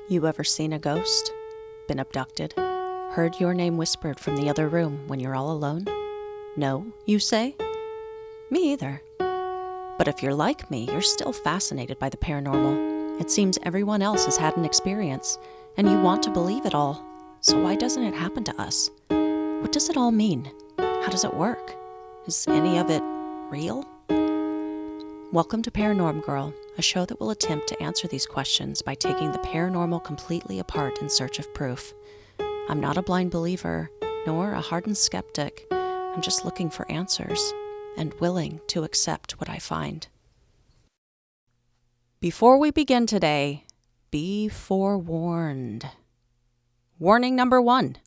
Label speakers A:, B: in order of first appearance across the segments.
A: You ever seen a ghost? Been abducted? Heard your name whispered from the other room when you're all alone? No, you say? Me either. But if you're like me, you're still fascinated by the paranormal. It seems everyone else has had an experience, and you want to believe it all. So why doesn't it happen to us? What does it all mean? How does it work? Is any of it real? Welcome to Paranorm Girl, a show that will attempt to answer these questions by taking the paranormal completely apart in search of proof. I'm not a blind believer, nor a hardened skeptic. I'm just looking for answers and willing to accept what I find. Before we begin today, be forewarned. Warning number 1.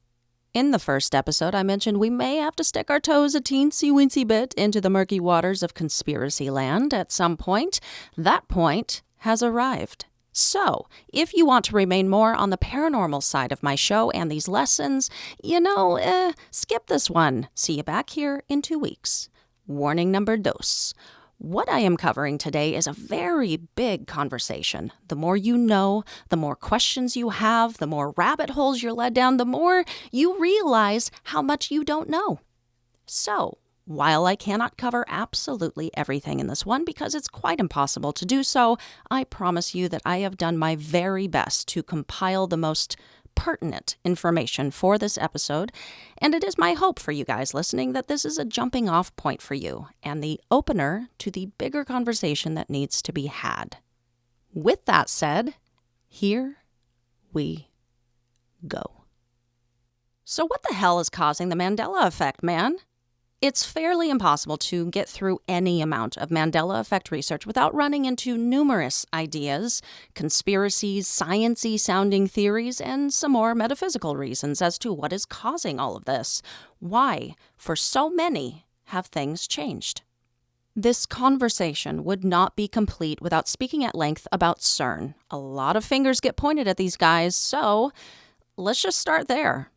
A: In the first episode, I mentioned we may have to stick our toes a teensy-weensy bit into the murky waters of conspiracy land at some point. That point has arrived. So, if you want to remain more on the paranormal side of my show and these lessons, skip this one. See you back here in 2 weeks. Warning number 2. What I am covering today is a very big conversation. The more you know, the more questions you have, the more rabbit holes you're led down, the more you realize how much you don't know. So, while I cannot cover absolutely everything in this one because it's quite impossible to do so, I promise you that I have done my very best to compile the most pertinent information for this episode, and it is my hope for you guys listening that this is a jumping off point for you and the opener to the bigger conversation that needs to be had. With that said, here we go. So what the hell is causing the Mandela Effect, man? It's fairly impossible to get through any amount of Mandela Effect research without running into numerous ideas, conspiracies, sciencey sounding theories, and some more metaphysical reasons as to what is causing all of this. Why, for so many, have things changed? This conversation would not be complete without speaking at length about Cern. A lot of fingers get pointed at these guys, so let's just start there.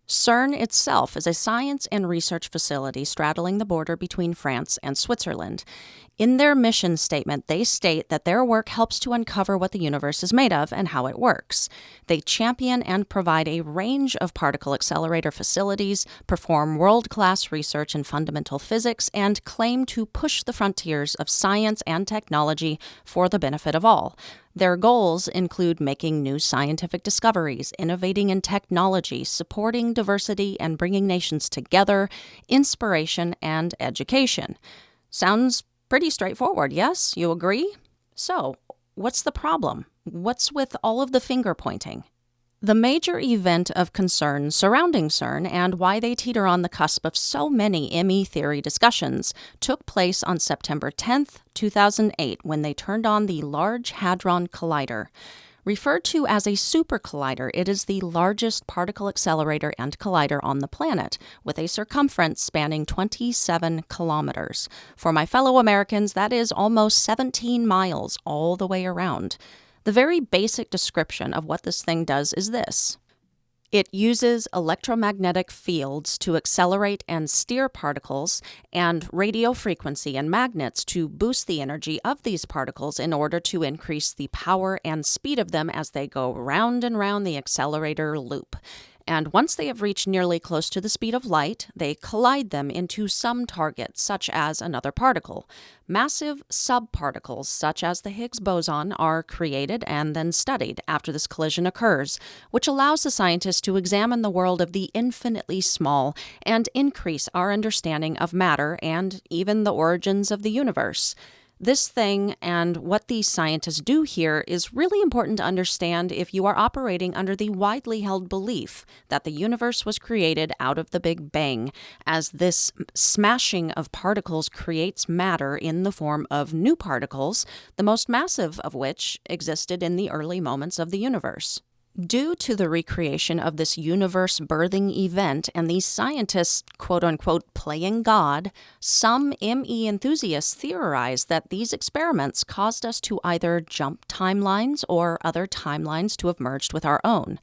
A: Cern itself is a science and research facility straddling the border between France and Switzerland. In their mission statement, they state that their work helps to uncover what the universe is made of and how it works. They champion and provide a range of particle accelerator facilities, perform world-class research in fundamental physics, and claim to push the frontiers of science and technology for the benefit of all. Their goals include making new scientific discoveries, innovating in technology, supporting diversity, and bringing nations together, inspiration, and education. Sounds pretty straightforward, yes? You agree? So, what's the problem? What's with all of the finger pointing? The major event of concern surrounding Cern and why they teeter on the cusp of so many ME theory discussions took place on September 10th, 2008, when they turned on the Large Hadron Collider. Referred to as a super collider, it is the largest particle accelerator and collider on the planet, with a circumference spanning 27 kilometers. For my fellow Americans, that is almost 17 miles all the way around. The very basic description of what this thing does is this. It uses electromagnetic fields to accelerate and steer particles, and radio frequency and magnets to boost the energy of these particles in order to increase the power and speed of them as they go round and round the accelerator loop. And once they have reached nearly close to the speed of light, they collide them into some target, such as another particle. Massive subparticles, such as the Higgs boson, are created and then studied after this collision occurs, which allows the scientists to examine the world of the infinitely small and increase our understanding of matter and even the origins of the universe. This thing and what these scientists do here is really important to understand if you are operating under the widely held belief that the universe was created out of the Big Bang, as this smashing of particles creates matter in the form of new particles, the most massive of which existed in the early moments of the universe. Due to the recreation of this universe-birthing event and these scientists, quote-unquote, playing God, some ME enthusiasts theorize that these experiments caused us to either jump timelines or other timelines to have merged with our own.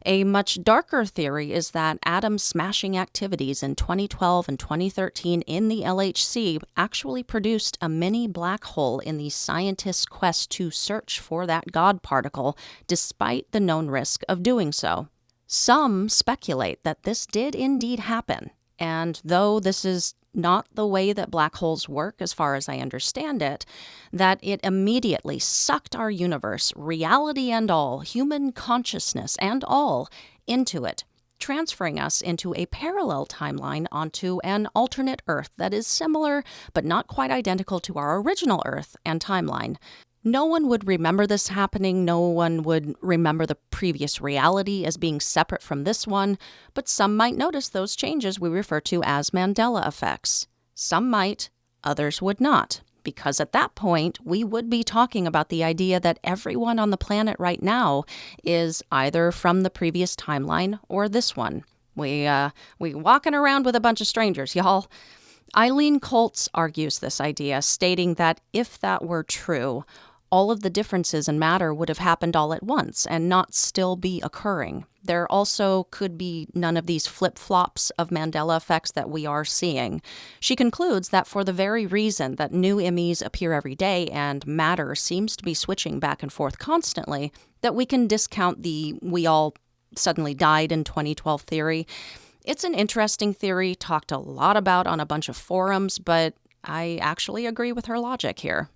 A: A much darker theory is that atom-smashing activities in 2012 and 2013 in the LHC actually produced a mini black hole in the scientists' quest to search for that God particle, despite the known risk of doing so. Some speculate that this did indeed happen, and though this is not the way that black holes work as far as I understand it, that it immediately sucked our universe, reality and all, human consciousness and all, into it, transferring us into a parallel timeline onto an alternate Earth that is similar but not quite identical to our original Earth and timeline. No one would remember this happening, no one would remember the previous reality as being separate from this one, but some might notice those changes we refer to as Mandela effects. Some might, others would not, because at that point we would be talking about the idea that everyone on the planet right now is either from the previous timeline or this one. We walking around with a bunch of strangers, y'all. Eileen Koltz argues this idea, stating that if that were true, all of the differences in matter would have happened all at once and not still be occurring. There also could be none of these flip-flops of Mandela effects that we are seeing. She concludes that for the very reason that new IMEs appear every day and matter seems to be switching back and forth constantly, that we can discount the "we all suddenly died in 2012" theory. It's an interesting theory, talked a lot about on a bunch of forums, but I actually agree with her logic here.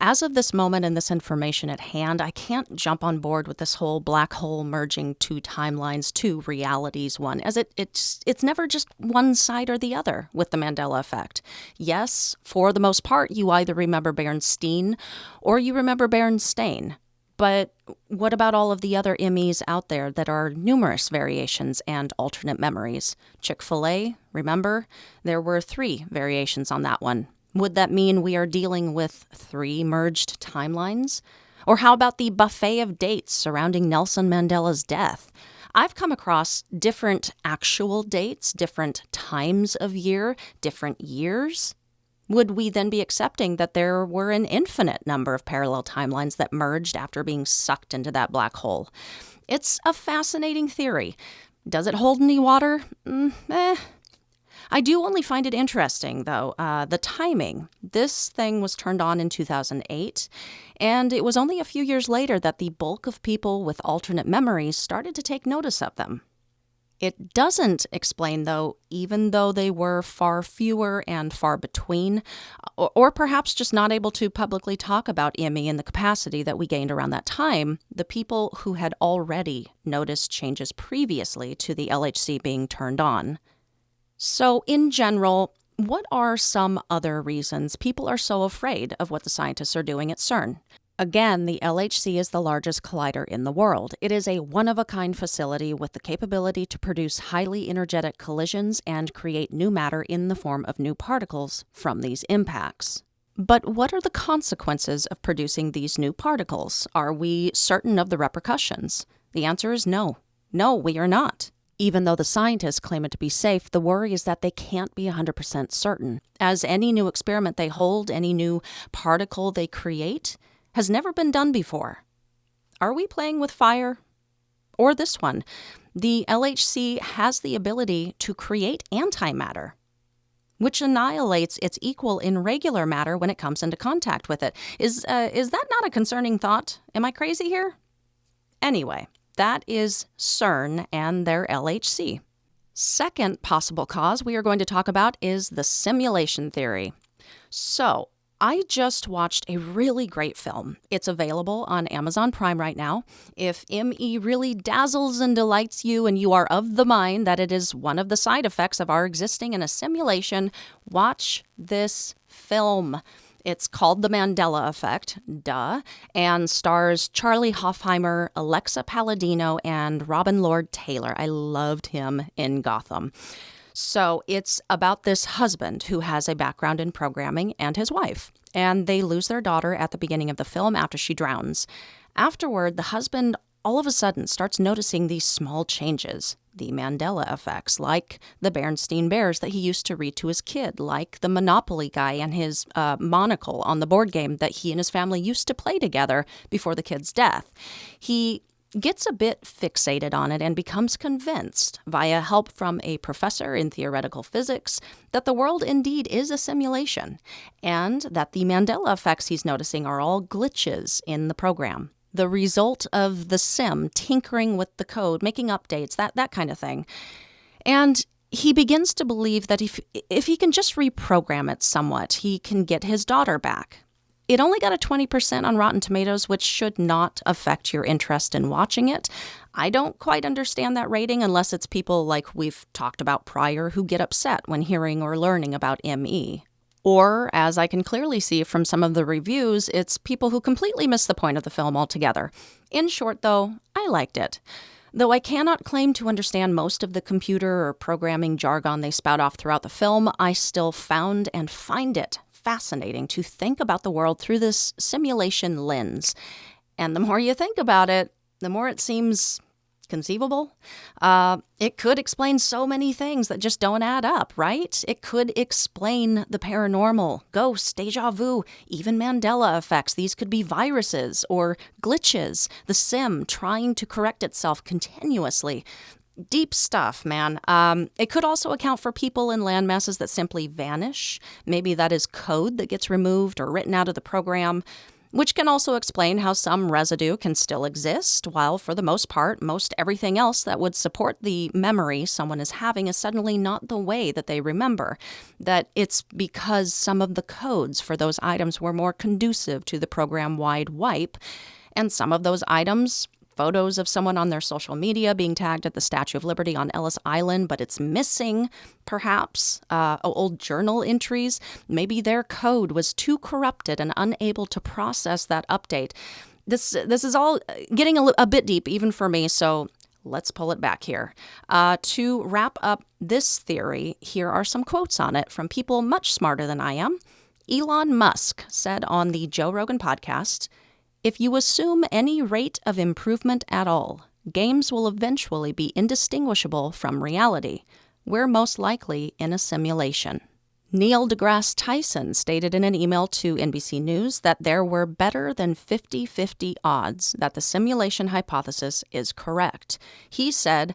A: As of this moment and this information at hand, I can't jump on board with this whole black hole merging two timelines, two realities one, as it's never just one side or the other with the Mandela effect. Yes, for the most part, you either remember Bernstein or you remember Bernstein. But what about all of the other IMEs out there that are numerous variations and alternate memories? Chick-fil-A, remember? There were 3 variations on that one. Would that mean we are dealing with 3 merged timelines? Or how about the buffet of dates surrounding Nelson Mandela's death? I've come across different actual dates, different times of year, different years. Would we then be accepting that there were an infinite number of parallel timelines that merged after being sucked into that black hole? It's a fascinating theory. Does it hold any water? I do only find it interesting, though, the timing. This thing was turned on in 2008, and it was only a few years later that the bulk of people with alternate memories started to take notice of them. It doesn't explain, though, even though they were far fewer and far between, or perhaps just not able to publicly talk about IME in the capacity that we gained around that time, the people who had already noticed changes previously to the LHC being turned on. So, in general, what are some other reasons people are so afraid of what the scientists are doing at Cern? Again, the LHC is the largest collider in the world. It is a one-of-a-kind facility with the capability to produce highly energetic collisions and create new matter in the form of new particles from these impacts. But what are the consequences of producing these new particles? Are we certain of the repercussions? The answer is no. No, we are not. Even though the scientists claim it to be safe, the worry is that they can't be 100% certain, as any new experiment they hold, any new particle they create, has never been done before. Are we playing with fire? Or this one, the LHC has the ability to create antimatter, which annihilates its equal in regular matter when it comes into contact with it. Is that not a concerning thought? Am I crazy here? Anyway, that is Cern and their LHC. Second possible cause we are going to talk about is the simulation theory. So, I just watched a really great film. It's available on Amazon Prime right now. If ME really dazzles and delights you and you are of the mind that it is one of the side effects of our existing in a simulation, watch this film. It's called The Mandela Effect, and stars Charlie Hoffheimer, Alexa Palladino, and Robin Lord Taylor. I loved him in Gotham. So it's about this husband who has a background in programming and his wife, and they lose their daughter at the beginning of the film after she drowns. Afterward, the husband all of a sudden starts noticing these small changes, the Mandela effects, like the Bernstein Bears that he used to read to his kid, like the Monopoly guy and his monocle on the board game that he and his family used to play together before the kid's death. He gets a bit fixated on it and becomes convinced, via help from a professor in theoretical physics, that the world indeed is a simulation, and that the Mandela effects he's noticing are all glitches in the program. The result of the sim tinkering with the code, making updates, that kind of thing. And he begins to believe that if he can just reprogram it somewhat, he can get his daughter back. It only got a 20% on Rotten Tomatoes, which should not affect your interest in watching it. I don't quite understand that rating unless it's people like we've talked about prior who get upset when hearing or learning about ME. Or, as I can clearly see from some of the reviews, it's people who completely miss the point of the film altogether. In short, though, I liked it. Though I cannot claim to understand most of the computer or programming jargon they spout off throughout the film, I still found and find it fascinating to think about the world through this simulation lens. And the more you think about it, the more it seems conceivable. It could explain so many things that just don't add up, right? It could explain the paranormal, ghosts, deja vu, even Mandela effects. These could be viruses or glitches, the sim trying to correct itself continuously. Deep stuff, man. It could also account for people in land masses that simply vanish. Maybe that is code that gets removed or written out of the program, which can also explain how some residue can still exist, while for the most part, most everything else that would support the memory someone is having is suddenly not the way that they remember. That it's because some of the codes for those items were more conducive to the program-wide wipe, and some of those items, photos of someone on their social media being tagged at the Statue of Liberty on Ellis Island, but it's missing, perhaps, old journal entries. Maybe their code was too corrupted and unable to process that update. This is all getting a bit deep, even for me, so let's pull it back here. To wrap up this theory, here are some quotes on it from people much smarter than I am. Elon Musk said on the Joe Rogan podcast, "If you assume any rate of improvement at all, games will eventually be indistinguishable from reality. We're most likely in a simulation." Neil deGrasse Tyson stated in an email to NBC News that there were better than 50-50 odds that the simulation hypothesis is correct. He said,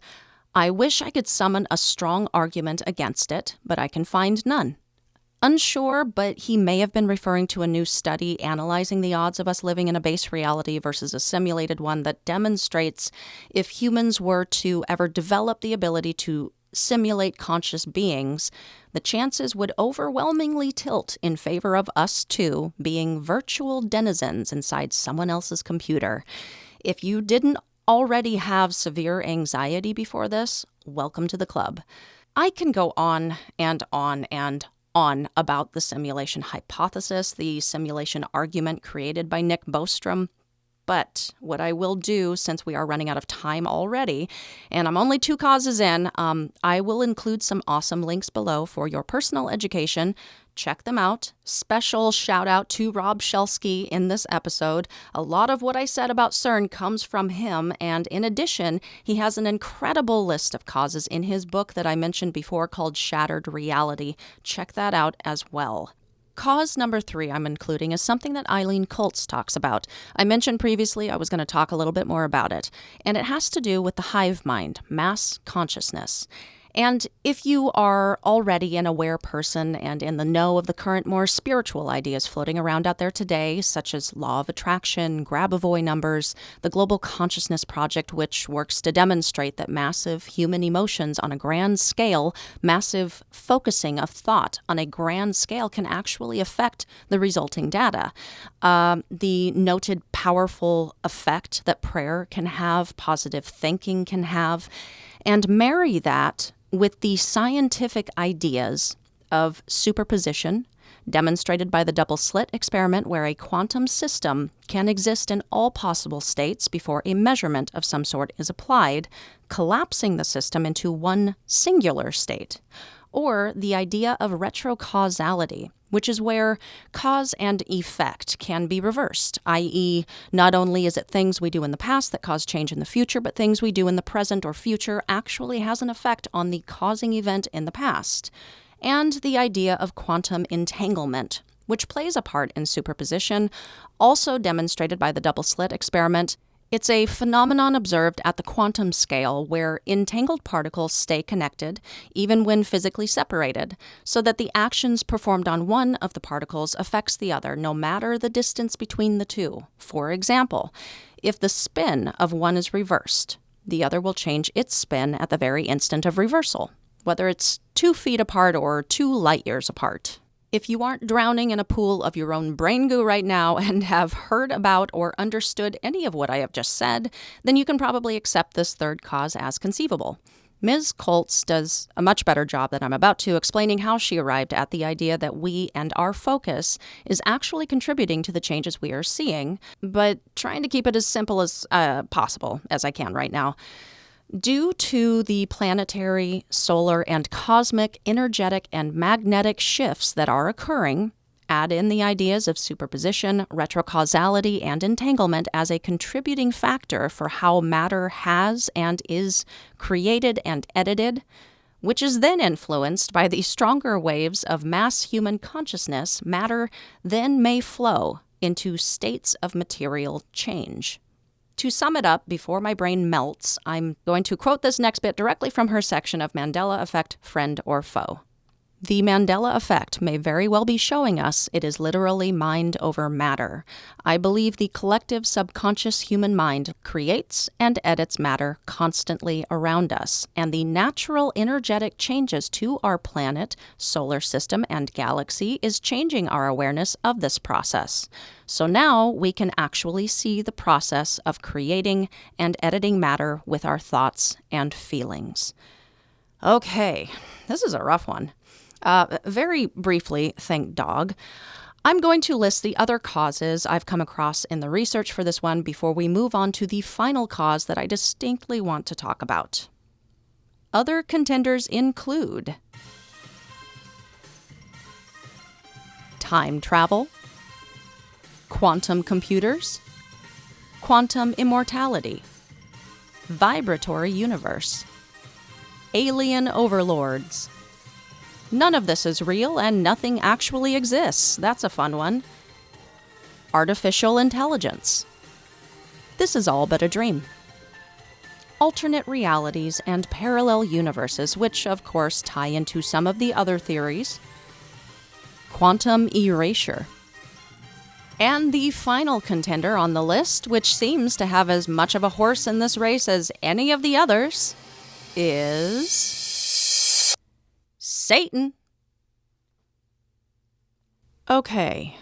A: "I wish I could summon a strong argument against it, but I can find none." Unsure, but he may have been referring to a new study analyzing the odds of us living in a base reality versus a simulated one that demonstrates if humans were to ever develop the ability to simulate conscious beings, the chances would overwhelmingly tilt in favor of us too being virtual denizens inside someone else's computer. If you didn't already have severe anxiety before this, welcome to the club. I can go on and on and on about the simulation hypothesis, the simulation argument created by Nick Bostrom. But what I will do, since we are running out of time already, and I'm only 2 causes in, I will include some awesome links below for your personal education. Check them out. Special shout out to Rob Shelsky in this episode. A lot of what I said about Cern comes from him, and in addition, he has an incredible list of causes in his book that I mentioned before called Shattered Reality. Check that out as well. Cause number 3 I'm including is something that Eileen Kultz talks about. I mentioned previously I was going to talk a little bit more about it, and it has to do with the hive mind, mass consciousness. And if you are already an aware person and in the know of the current more spiritual ideas floating around out there today, such as law of attraction, Grabovoi numbers, the Global Consciousness Project, which works to demonstrate that massive human emotions on a grand scale, massive focusing of thought on a grand scale can actually affect the resulting data. The noted powerful effect that prayer can have, positive thinking can have, and marry that with the scientific ideas of superposition, demonstrated by the double slit experiment where a quantum system can exist in all possible states before a measurement of some sort is applied, collapsing the system into one singular state. Or the idea of retrocausality, which is where cause and effect can be reversed, i.e., not only is it things we do in the past that cause change in the future, but things we do in the present or future actually has an effect on the causing event in the past. And the idea of quantum entanglement, which plays a part in superposition, also demonstrated by the double slit experiment. It's a phenomenon observed at the quantum scale where entangled particles stay connected even when physically separated, so that the actions performed on one of the particles affects the other no matter the distance between the two. For example, if the spin of one is reversed, the other will change its spin at the very instant of reversal, whether it's 2 feet apart or 2 light years apart. If you aren't drowning in a pool of your own brain goo right now and have heard about or understood any of what I have just said, then you can probably accept this third cause as conceivable. Ms. Koltz does a much better job than I'm about to explaining how she arrived at the idea that we and our focus is actually contributing to the changes we are seeing, but trying to keep it as simple as possible as I can right now. Due to the planetary, solar, and cosmic energetic and magnetic shifts that are occurring, add in the ideas of superposition, retrocausality, and entanglement as a contributing factor for how matter has and is created and edited, which is then influenced by the stronger waves of mass human consciousness, matter then may flow into states of material change. To sum it up, before my brain melts, I'm going to quote this next bit directly from her section of Mandela Effect, Friend or Foe. The Mandela Effect may very well be showing us it is literally mind over matter. I believe the collective subconscious human mind creates and edits matter constantly around us, and the natural energetic changes to our planet, solar system, and galaxy is changing our awareness of this process. So now we can actually see the process of creating and editing matter with our thoughts and feelings. Okay, this is a rough one. Very briefly, thank dog. I'm going to list the other causes I've come across in the research for this one before we move on to the final cause that I distinctly want to talk about. Other contenders include time travel, quantum computers, quantum immortality, vibratory universe, alien overlords. None of this is real and nothing actually exists. That's a fun one. Artificial intelligence. This is all but a dream. Alternate realities and parallel universes, which of course tie into some of the other theories. Quantum erasure. And the final contender on the list, which seems to have as much of a horse in this race as any of the others, is Satan. Okay.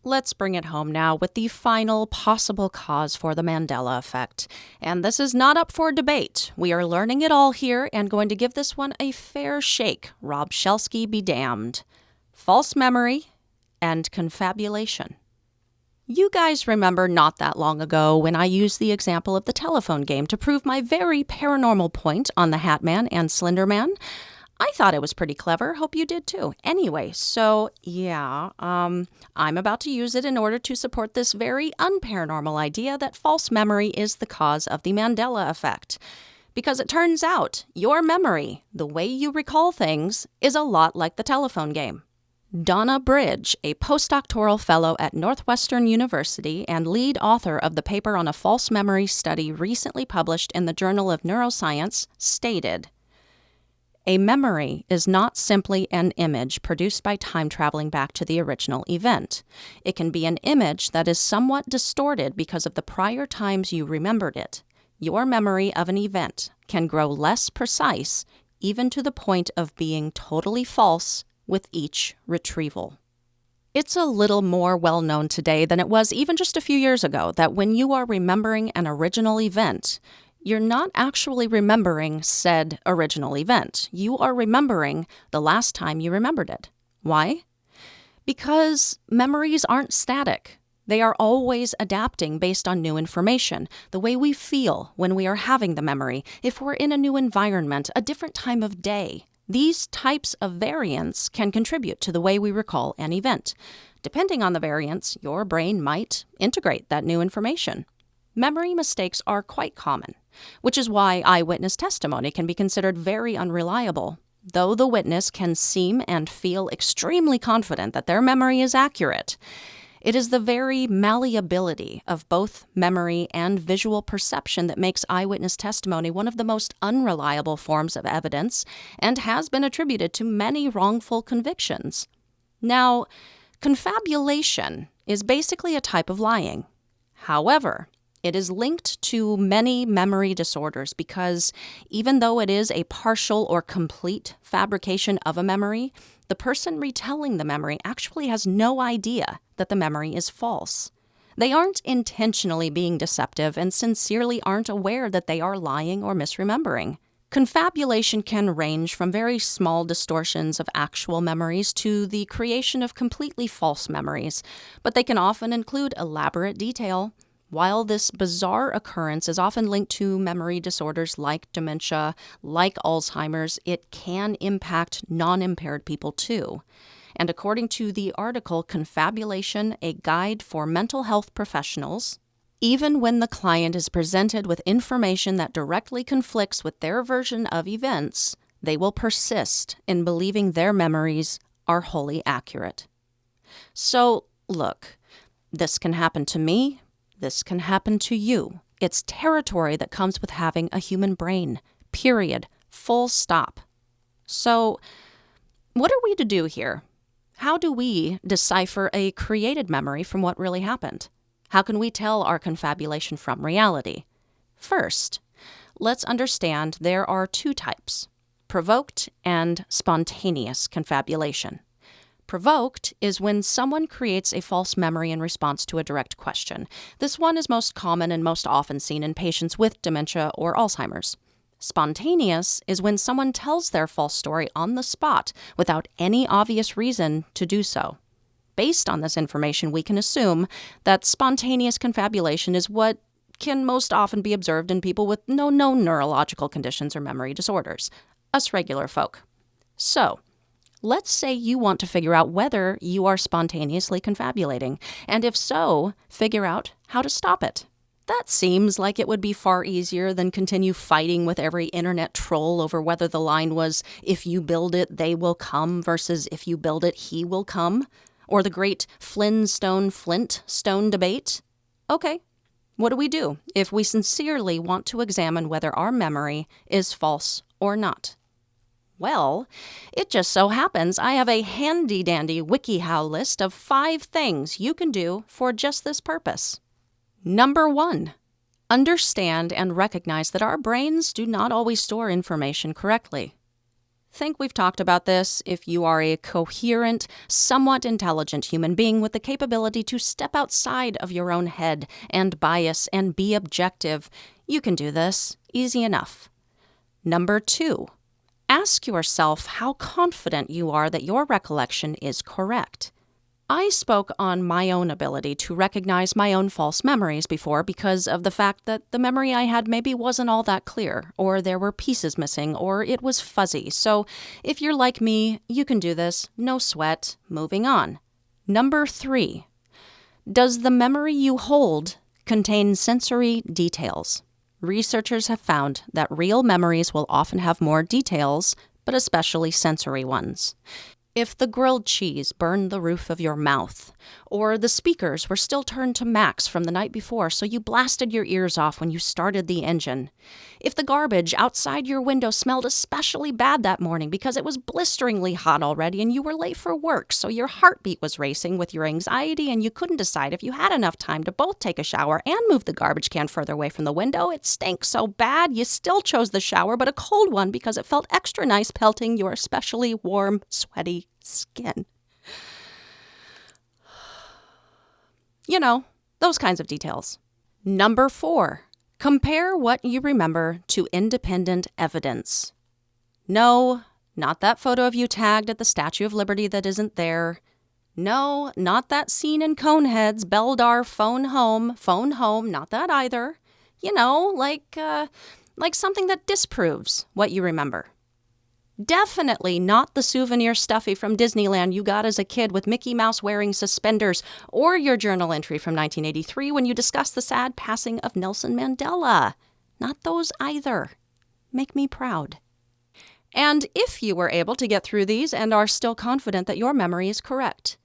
A: Let's bring it home now with the final possible cause for the Mandela Effect. And this is not up for debate. We are learning it all here and going to give this one a fair shake. Rob Shelsky be damned. False memory and confabulation. You guys remember not that long ago when I used the example of the telephone game to prove my very paranormal point on the Hat Man and Slender Man? I thought it was pretty clever. Hope you did too. Anyway, so yeah, I'm about to use it in order to support this very unparanormal idea that false memory is the cause of the Mandela Effect. Because it turns out your memory, the way you recall things, is a lot like the telephone game. Donna Bridge, a postdoctoral fellow at Northwestern University and lead author of the paper on a false memory study recently published in the Journal of Neuroscience, stated, "A memory is not simply an image produced by time traveling back to the original event. It can be an image that is somewhat distorted because of the prior times you remembered it. Your memory of an event can grow less precise, even to the point of being totally false with each retrieval." It's a little more well known today than it was even just a few years ago that when you are remembering an original event, you're not actually remembering said original event. You are remembering the last time you remembered it. Why? Because memories aren't static. They are always adapting based on new information, the way we feel when we are having the memory, if we're in a new environment, a different time of day. These types of variants can contribute to the way we recall an event. Depending on the variants, your brain might integrate that new information. Memory mistakes are quite common, which is why eyewitness testimony can be considered very unreliable. Though the witness can seem and feel extremely confident that their memory is accurate, It is the very malleability of both memory and visual perception that makes eyewitness testimony one of the most unreliable forms of evidence and has been attributed to many wrongful convictions. Now, confabulation is basically a type of lying. However, it is linked to many memory disorders because even though it is a partial or complete fabrication of a memory, the person retelling the memory actually has no idea that the memory is false. They aren't intentionally being deceptive and sincerely aren't aware that they are lying or misremembering. Confabulation can range from very small distortions of actual memories to the creation of completely false memories, but they can often include elaborate detail. While this bizarre occurrence is often linked to memory disorders like dementia, like Alzheimer's, it can impact non-impaired people too. And according to the article Confabulation, a Guide for Mental Health Professionals, even when the client is presented with information that directly conflicts with their version of events, they will persist in believing their memories are wholly accurate. So, look, this can happen to me. This can happen to you. It's territory that comes with having a human brain. Period. Full stop. So, what are we to do here? How do we decipher a created memory from what really happened? How can we tell our confabulation from reality? First, let's understand there are two types: provoked and spontaneous confabulation. Provoked is when someone creates a false memory in response to a direct question. This one is most common and most often seen in patients with dementia or Alzheimer's. Spontaneous is when someone tells their false story on the spot without any obvious reason to do so. Based on this information, we can assume that spontaneous confabulation is what can most often be observed in people with no known neurological conditions or memory disorders, us regular folk. So, let's say you want to figure out whether you are spontaneously confabulating, and if so, figure out how to stop it. That seems like it would be far easier than continue fighting with every internet troll over whether the line was, "If you build it, they will come," versus "If you build it, he will come," or the great Flintstone debate. Okay, what do we do if we sincerely want to examine whether our memory is false or not? Well, it just so happens I have a handy-dandy WikiHow list of 5 things you can do for just this purpose. Number 1, understand and recognize that our brains do not always store information correctly. Think we've talked about this. If you are a coherent, somewhat intelligent human being with the capability to step outside of your own head and bias and be objective, you can do this. Easy enough. Number 2, ask yourself how confident you are that your recollection is correct. I spoke on my own ability to recognize my own false memories before because of the fact that the memory I had maybe wasn't all that clear, or there were pieces missing, or it was fuzzy. So if you're like me, you can do this. No sweat. Moving on. Number 3, does the memory you hold contain sensory details? Researchers have found that real memories will often have more details, but especially sensory ones. If the grilled cheese burned the roof of your mouth, or the speakers were still turned to max from the night before so you blasted your ears off when you started the engine, if the garbage outside your window smelled especially bad that morning because it was blisteringly hot already and you were late for work so your heartbeat was racing with your anxiety and you couldn't decide if you had enough time to both take a shower and move the garbage can further away from the window, it stank so bad you still chose the shower but a cold one because it felt extra nice pelting your especially warm, sweaty skin. You know, those kinds of details. Number 4, compare what you remember to independent evidence. No, not that photo of you tagged at the Statue of Liberty that isn't there. No, not that scene in Coneheads, Beldar, phone home, not that either. You know, like something that disproves what you remember. Definitely not the souvenir stuffy from Disneyland you got as a kid with Mickey Mouse wearing suspenders, or your journal entry from 1983 when you discussed the sad passing of Nelson Mandela. Not those either. Make me proud. And if you were able to get through these and are still confident that your memory is correct,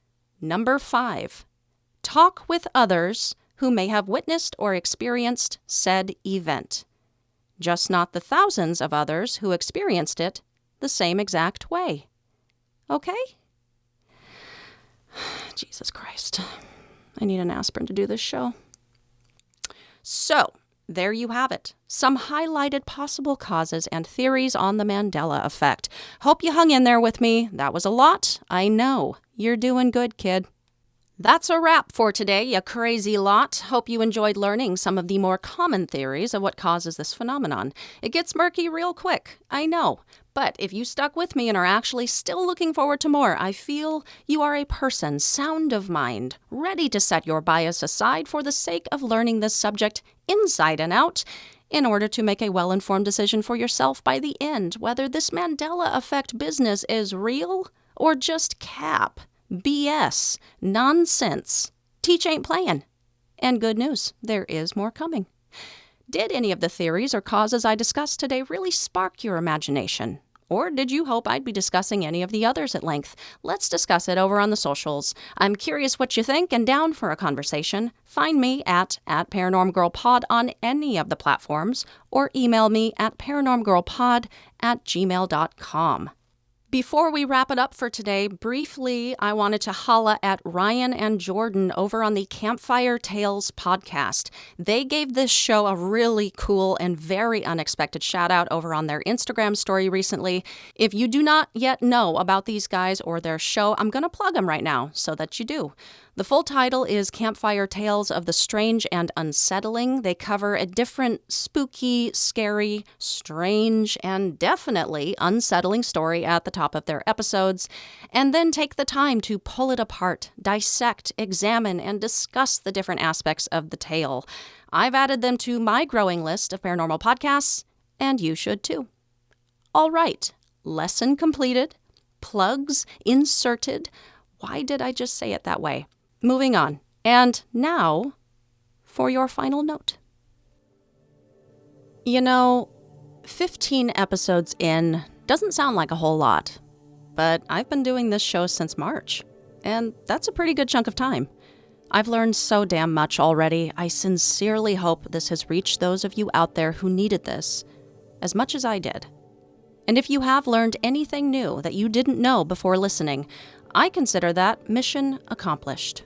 A: number 5, Talk with others who may have witnessed or experienced said event, just not the thousands of others who experienced it the same exact way. Okay? Jesus Christ. I need an aspirin to do this show. So, there you have it. Some highlighted possible causes and theories on the Mandela Effect. Hope you hung in there with me. That was a lot. I know. You're doing good, kid. That's a wrap for today, you crazy lot. Hope you enjoyed learning some of the more common theories of what causes this phenomenon. It gets murky real quick, I know. But if you stuck with me and are actually still looking forward to more, I feel you are a person sound of mind, ready to set your bias aside for the sake of learning this subject inside and out, in order to make a well-informed decision for yourself by the end, whether this Mandela Effect business is real or just cap. BS, nonsense. Teach ain't playing. And good news, there is more coming. Did any of the theories or causes I discussed today really spark your imagination? Or did you hope I'd be discussing any of the others at length? Let's discuss it over on the socials. I'm curious what you think and down for a conversation. Find me at ParanormGirlPod on any of the platforms or email me at paranormgirlpod@gmail.com. Before we wrap it up for today, briefly, I wanted to holla at Ryan and Jordan over on the Campfire Tales podcast. They gave this show a really cool and very unexpected shout out over on their Instagram story recently. If you do not yet know about these guys or their show, I'm going to plug them right now so that you do. The full title is Campfire Tales of the Strange and Unsettling. They cover a different spooky, scary, strange, and definitely unsettling story at the top of their episodes, and then take the time to pull it apart, dissect, examine, and discuss the different aspects of the tale. I've added them to my growing list of paranormal podcasts, and you should too. All right, lesson completed, plugs inserted. Why did I just say it that way? Moving on. And now, for your final note. 15 episodes in doesn't sound like a whole lot, but I've been doing this show since March, and that's a pretty good chunk of time. I've learned so damn much already. I sincerely hope this has reached those of you out there who needed this, as much as I did. And if you have learned anything new that you didn't know before listening, I consider that mission accomplished.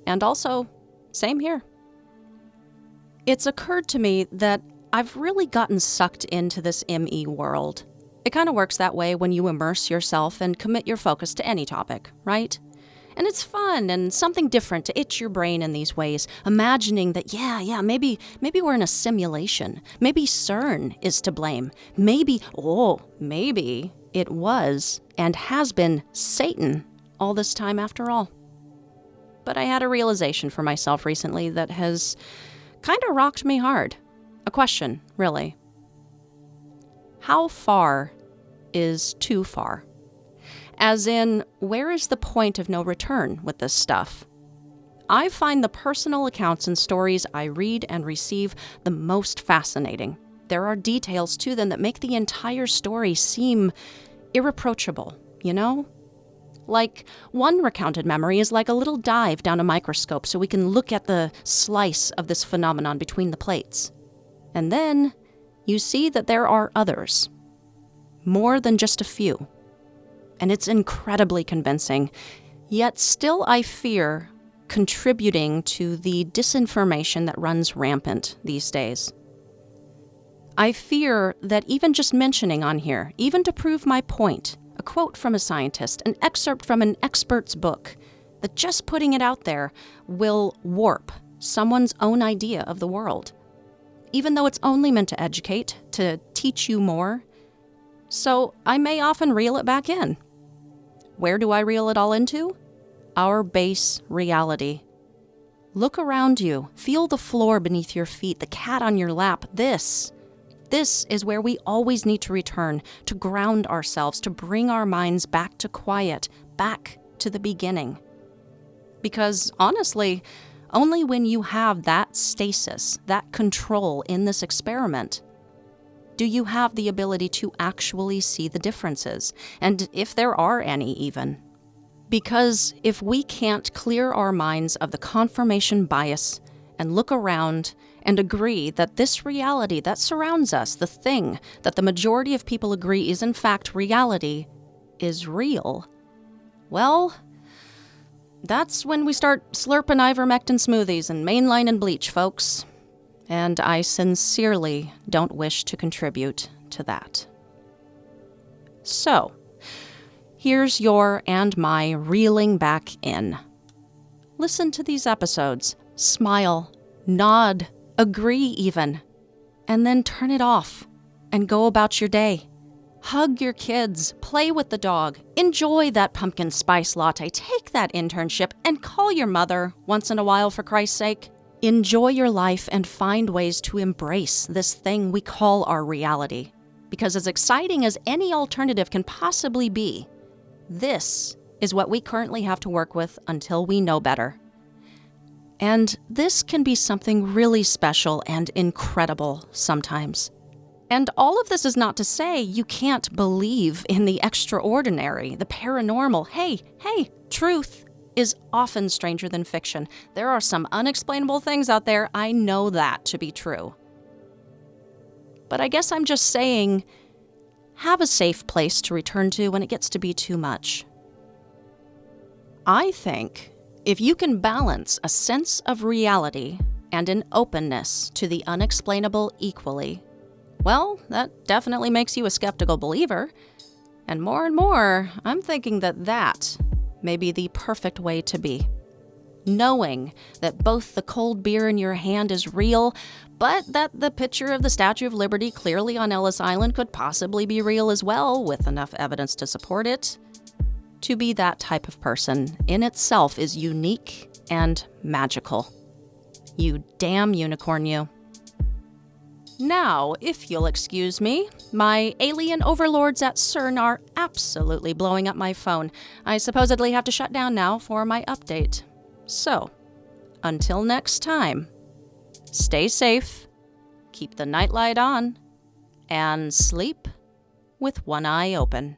A: And also, same here. It's occurred to me that I've really gotten sucked into this ME world. It kind of works that way when you immerse yourself and commit your focus to any topic, right? And it's fun and something different to itch your brain in these ways, imagining that, maybe we're in a simulation. Maybe Cern is to blame. Maybe it was and has been Satan all this time after all. But I had a realization for myself recently that has kind of rocked me hard. A question, really. How far is too far? As in, where is the point of no return with this stuff? I find the personal accounts and stories I read and receive the most fascinating. There are details to them that make the entire story seem irreproachable, Like, one recounted memory is like a little dive down a microscope so we can look at the slice of this phenomenon between the plates. And then you see that there are others. More than just a few. And it's incredibly convincing. Yet still I fear contributing to the disinformation that runs rampant these days. I fear that even just mentioning on here, even to prove my point, a quote from a scientist, an excerpt from an expert's book, that just putting it out there will warp someone's own idea of the world, even though it's only meant to educate, to teach you more. So I may often reel it back in. Where do I reel it all into? Our base reality. Look around you, feel the floor beneath your feet, the cat on your lap. This is where we always need to return, to ground ourselves, to bring our minds back to quiet, back to the beginning. Because honestly, only when you have that stasis, that control in this experiment, do you have the ability to actually see the differences, and if there are any even. Because if we can't clear our minds of the confirmation bias and look around and agree that this reality that surrounds us, the thing that the majority of people agree is in fact reality, is real, well, that's when we start slurping ivermectin smoothies and mainline and bleach, folks. And I sincerely don't wish to contribute to that. So, here's your and my reeling back in. Listen to these episodes, smile, nod, agree even, and then turn it off and go about your day. Hug your kids, play with the dog, enjoy that pumpkin spice latte, take that internship, and call your mother once in a while for Christ's sake. Enjoy your life and find ways to embrace this thing we call our reality. Because as exciting as any alternative can possibly be, this is what we currently have to work with until we know better. And this can be something really special and incredible sometimes. And all of this is not to say you can't believe in the extraordinary, the paranormal. Hey, truth is often stranger than fiction. There are some unexplainable things out there. I know that to be true. But I guess I'm just saying, have a safe place to return to when it gets to be too much. I think if you can balance a sense of reality and an openness to the unexplainable equally, well, that definitely makes you a skeptical believer. And more, I'm thinking that may be the perfect way to be. Knowing that both the cold beer in your hand is real, but that the picture of the Statue of Liberty clearly on Ellis Island could possibly be real as well, with enough evidence to support it. To be that type of person in itself is unique and magical. You damn unicorn, you. Now, if you'll excuse me, my alien overlords at Cern are absolutely blowing up my phone. I supposedly have to shut down now for my update. So, until next time, stay safe, keep the nightlight on, and sleep with one eye open.